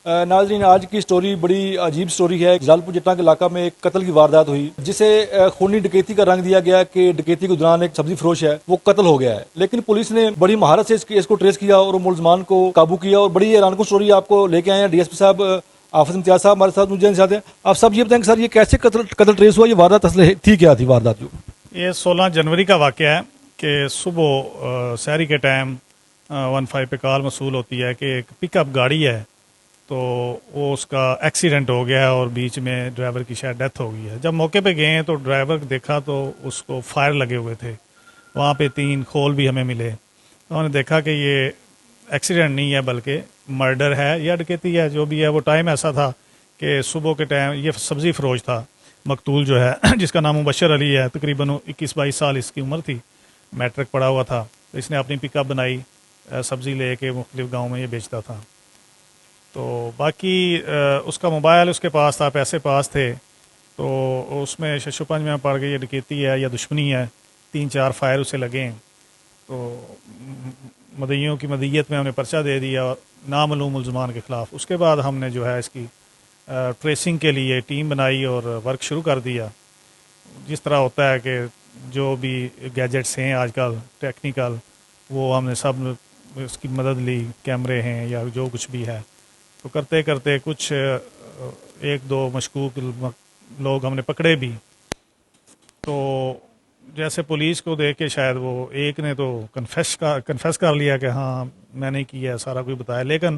ناظرین آج کی سٹوری بڑی عجیب سٹوری ہے۔ جلال پور جٹاں کے علاقہ میں ایک قتل کی واردات ہوئی جسے خونی ڈکیتی کا رنگ دیا گیا کہ ڈکیتی کے دوران ایک سبزی فروش ہے وہ قتل ہو گیا ہے، لیکن پولیس نے بڑی مہارت سے اس کو ٹریس کیا اور ملزمان کو قابو کیا، اور بڑی حیران کن سٹوری آپ کو لے کے آئے ہیں۔ ڈی ایس پی صاحب حافظ امتیاز صاحب ہمارے ساتھ موجود ہیں۔ آپ سب یہ بتائیں کہ سر یہ کیسے قتل ٹریس ہوا، یہ واردات اصل تھی کیا تھی واردات جو؟ یہ 16 جنوری کا واقعہ ہے کہ صبح سحری کے ٹائم 15 پہ کال موصول ہوتی ہے کہ ایک پک اپ گاڑی ہے تو وہ اس کا ایکسیڈنٹ ہو گیا ہے اور بیچ میں ڈرائیور کی شاید ڈیتھ ہو گئی ہے۔ جب موقع پہ گئے ہیں تو ڈرائیور دیکھا تو اس کو فائر لگے ہوئے تھے، وہاں پہ 3 کھول بھی ہمیں ملے۔ انہوں نے دیکھا کہ یہ ایکسیڈنٹ نہیں ہے بلکہ مرڈر ہے یا ڈکیتی ہے، جو بھی ہے۔ وہ ٹائم ایسا تھا کہ صبح کے ٹائم یہ سبزی فروش تھا مقتول جو ہے جس کا نام مبشر علی ہے، تقریباً 21-22 سال اس کی عمر تھی، میٹرک پڑھا ہوا تھا۔ تو اس نے اپنی پک اپ بنائی، سبزی لے کے مختلف گاؤں میں یہ بیچتا تھا۔ تو باقی اس کا موبائل اس کے پاس تھا، پیسے پاس تھے، تو اس میں شش و پنج میں پڑ گئی یہ ڈکیتی ہے یا دشمنی ہے۔ 3-4 فائر اسے لگے ہیں، تو مدعیوں کی مدیت میں ہم نے پرچہ دے دیا نامعلوم ملزمان کے خلاف۔ اس کے بعد ہم نے جو ہے اس کی ٹریسنگ کے لیے ٹیم بنائی اور ورک شروع کر دیا۔ جس طرح ہوتا ہے کہ جو بھی گیجٹس ہیں آج کل ٹیکنیکل، وہ ہم نے سب اس کی مدد لی، کیمرے ہیں یا جو کچھ بھی ہے، تو کرتے کرتے کچھ 1-2 مشکوک لوگ ہم نے پکڑے بھی۔ تو جیسے پولیس کو دیکھ کے شاید وہ ایک نے تو کنفیس کر لیا کہ ہاں میں نے کیا، سارا کوئی بتایا، لیکن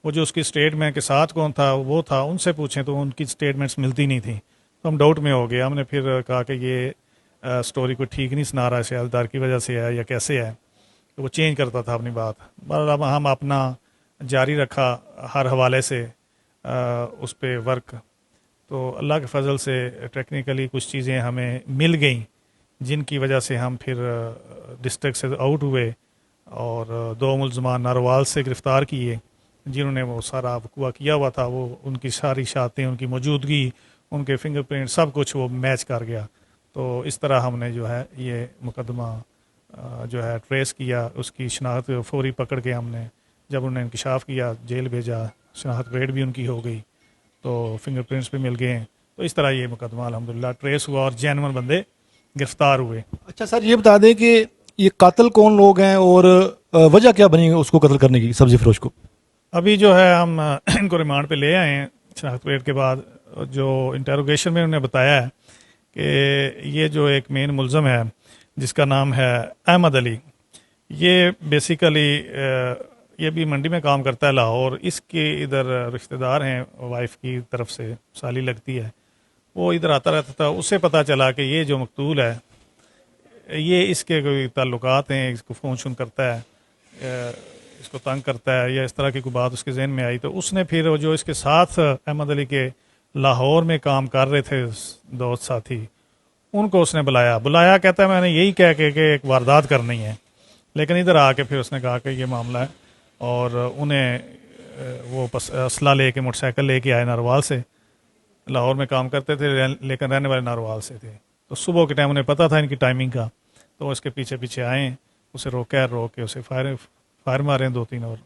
وہ جو اس کی اسٹیٹمنٹ کے ساتھ کون تھا وہ تھا، ان سے پوچھیں تو ان کی اسٹیٹمنٹس ملتی نہیں تھیں، تو ہم ڈاؤٹ میں ہو گئے۔ ہم نے پھر کہا کہ یہ سٹوری کو ٹھیک نہیں سنا رہا ہے، سیالدار کی وجہ سے ہے یا کیسے ہے، تو وہ چینج کرتا تھا اپنی بات۔ اب ہم اپنا جاری رکھا ہر حوالے سے اس پہ ورک، تو اللہ کے فضل سے ٹیکنیکلی کچھ چیزیں ہمیں مل گئیں جن کی وجہ سے ہم پھر ڈسٹرکٹ سے آؤٹ ہوئے اور 2 ملزمان ناروال سے گرفتار کیے جنہوں نے وہ سارا وقوع کیا ہوا تھا۔ وہ ان کی ساری شاتیں، ان کی موجودگی، ان کے فنگر پرنٹ سب کچھ وہ میچ کر گیا۔ تو اس طرح ہم نے جو ہے یہ مقدمہ جو ہے ٹریس کیا، اس کی شناخت فوری پکڑ کے ہم نے جب انہوں نے انکشاف کیا جیل بھیجا، شناخت ریٹ بھی ان کی ہو گئی، تو فنگر پرنٹس بھی مل گئے ہیں۔ تو اس طرح یہ مقدمہ الحمدللہ ٹریس ہوا اور جینون بندے گرفتار ہوئے۔ اچھا سر یہ بتا دیں کہ یہ قاتل کون لوگ ہیں اور وجہ کیا بنی اس کو قتل کرنے کی، سبزی فروش کو؟ ابھی جو ہے ہم ان کو ریمانڈ پہ لے آئے ہیں شناخت ریٹ کے بعد۔ جو انٹروگیشن میں انہوں نے بتایا ہے کہ یہ جو ایک مین ملزم ہے جس کا نام ہے احمد علی، یہ بیسیکلی یہ بھی منڈی میں کام کرتا ہے لاہور۔ اس کے ادھر رشتہ دار ہیں، وائف کی طرف سے سالی لگتی ہے، وہ ادھر آتا رہتا تھا۔ اس سے پتہ چلا کہ یہ جو مقتول ہے یہ اس کے کوئی تعلقات ہیں، اس کو فون شون کرتا ہے، اس کو تنگ کرتا ہے یا اس طرح کی کوئی بات اس کے ذہن میں آئی، تو اس نے پھر جو اس کے ساتھ احمد علی کے لاہور میں کام کر رہے تھے دوست ساتھی، ان کو اس نے بلایا، کہتا ہے میں نے یہی کہہ کے کہ ایک واردات کرنی ہے، لیکن ادھر آ کے پھر اس نے کہا کہ یہ معاملہ ہے، اور انہیں وہ اسلحہ لے کے موٹر سائیکل لے کے آئے ناروال سے۔ لاہور میں کام کرتے تھے لیکن رہنے والے ناروال سے تھے، تو صبح کے ٹائم انہیں پتہ تھا ان کی ٹائمنگ کا، تو اس کے پیچھے پیچھے آئے، اسے روک کے اسے فائر مارے 2-3 اور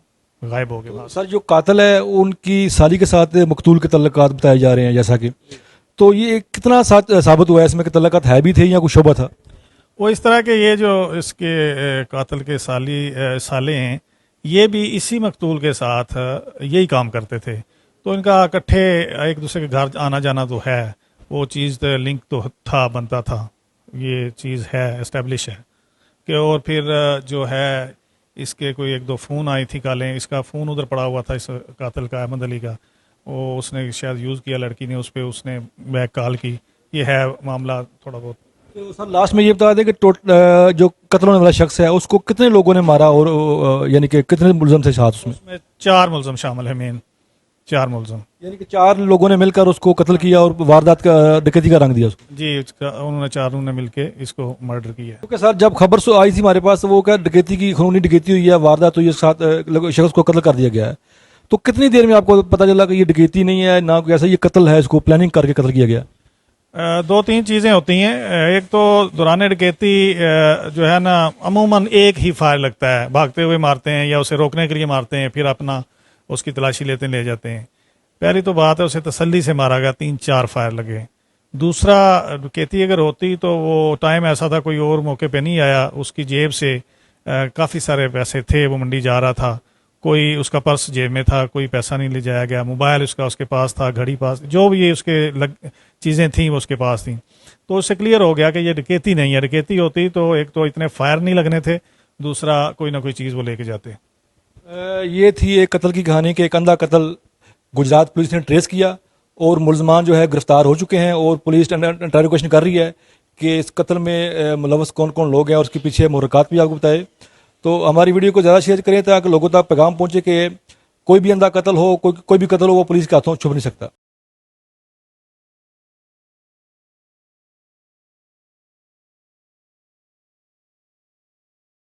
غائب ہو گئے۔ سر جو قاتل ہے ان کی سالی کے ساتھ مقتول کے تعلقات بتائے جا رہے ہیں جیسا کہ، تو یہ کتنا ثابت ہوا ہے اس میں کہ تعلقات ہے بھی تھے یا کوئی شبہ تھا؟ وہ اس طرح کہ یہ جو اس کے قاتل کے سالے ہیں یہ بھی اسی مقتول کے ساتھ یہی کام کرتے تھے، تو ان کا اکٹھے ایک دوسرے کے گھر آنا جانا تو ہے، وہ چیز لنک تو تھا، بنتا تھا، یہ چیز ہے اسٹیبلش ہے کہ۔ اور پھر جو ہے اس کے کوئی 1-2 فون آئی تھی کالیں، اس کا فون ادھر پڑا ہوا تھا اس قاتل کا احمد علی کا، وہ اس نے شاید یوز کیا لڑکی نے، اس پہ اس نے بیک کال کی، یہ ہے معاملہ تھوڑا بہت۔ تو سر لاسٹ میں یہ بتا دیں کہ جو قتل ہونے والا شخص ہے اس کو کتنے لوگوں نے مارا، اور یعنی کہ کتنے ملزم تھے ساتھ اس میں؟ 4 ملزم شامل ہیں، مین 4 ملزم، یعنی کہ 4 لوگوں نے مل کر اس کو قتل کیا اور واردات کا ڈکیتی کا رنگ دیا اس کو؟ جی انہوں نے 4 نے مل کے اس کو مرڈر کیا۔ کیونکہ سر جب خبر آئی تھی ہمارے پاس وہ کیا ڈکیتی کی، خونی ڈکیتی ہوئی ہے، واردات ہوئی ہے، ساتھ شخص کو قتل کر دیا گیا ہے، تو کتنی دیر میں آپ کو پتہ چلا کہ یہ ڈکیتی نہیں ہے نہ کوئی ایسا، یہ قتل ہے، اس کو پلاننگ کر کے قتل کیا گیا؟ 2-3 چیزیں ہوتی ہیں۔ ایک تو دوران ڈکیتی جو ہے نا عموماً ایک ہی فائر لگتا ہے، بھاگتے ہوئے مارتے ہیں یا اسے روکنے کے لیے مارتے ہیں، پھر اپنا اس کی تلاشی لیتے لے جاتے ہیں۔ پہلی تو بات ہے اسے تسلی سے مارا گیا، 3-4 فائر لگے. دوسرا ڈکیتی اگر ہوتی تو وہ ٹائم ایسا تھا، کوئی اور موقع پہ نہیں آیا، اس کی جیب سے کافی سارے پیسے تھے، وہ منڈی جا رہا تھا، کوئی اس کا پرس جیب میں تھا، کوئی پیسہ نہیں لے جایا گیا، موبائل اس کے پاس تھا، گھڑی پاس، جو بھی اس کے چیزیں تھیں وہ اس کے پاس تھیں. تو اس سے کلیئر ہو گیا کہ یہ ڈکیتی نہیں ہے. ڈکیتی ہوتی تو ایک تو اتنے فائر نہیں لگنے تھے، دوسرا کوئی نہ کوئی چیز وہ لے کے جاتے. یہ تھی ایک قتل کی کہانی کہ ایک اندھا قتل گجرات پولیس نے ٹریس کیا اور ملزمان جو ہے گرفتار ہو چکے ہیں اور پولیس انٹروگیشن کر رہی ہے کہ اس قتل میں ملوث کون کون لوگ ہیں اور اس کے پیچھے محرکات بھی آپ کو بتائے. تو ہماری ویڈیو کو زیادہ شیئر کریں تاکہ لوگوں تک پیغام پہنچے کہ کوئی بھی اندھا قتل ہو، کوئی بھی قتل ہو، وہ پولیس کے ہاتھوں چھپ نہیں سکتا.